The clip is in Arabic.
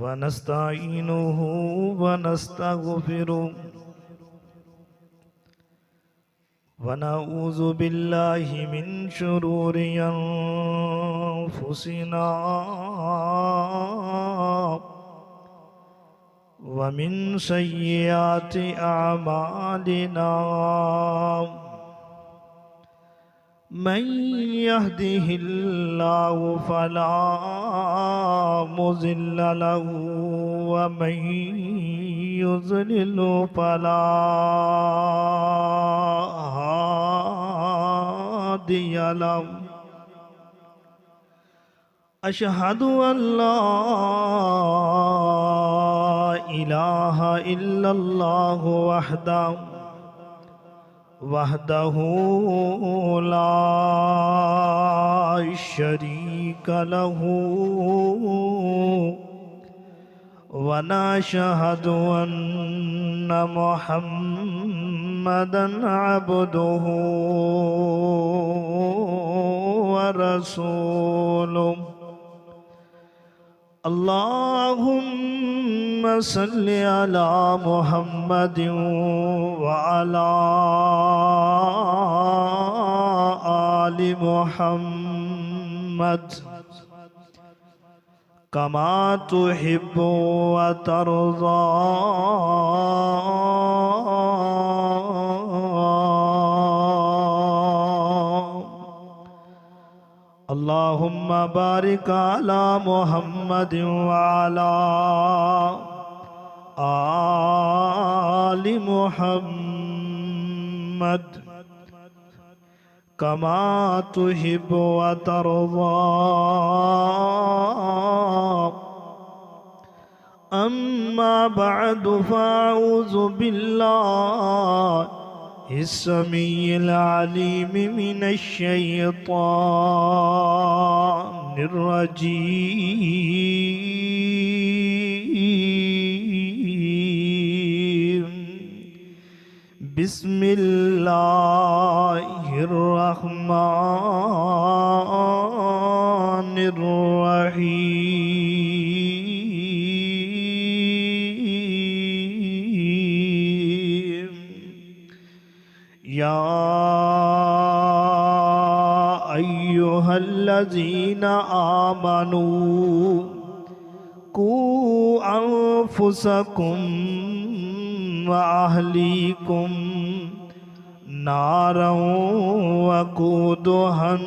ونستعينه ونستغفره ونعوذ بالله من شرور أنفسنا ومن سيئات أعمالنا من يهده الله فلا مضل له ومن يضلل فلا هادي له أشهد أن لا إله إلا الله وحده لا شريك له ونشهد أن محمدا عبده ورسوله اللهم صل على محمد وعلى آل محمد كما تحب وترضى اللهم بارك على محمد وعلى آل محمد كما تحب وترضى أما بعد فأعوذ بالله السميع العليم من الشيطان الرجيم بسم الله الرحمن الرحيم يا أيها الذين آمنوا قوا أنفسكم وأهليكم نارا وقودها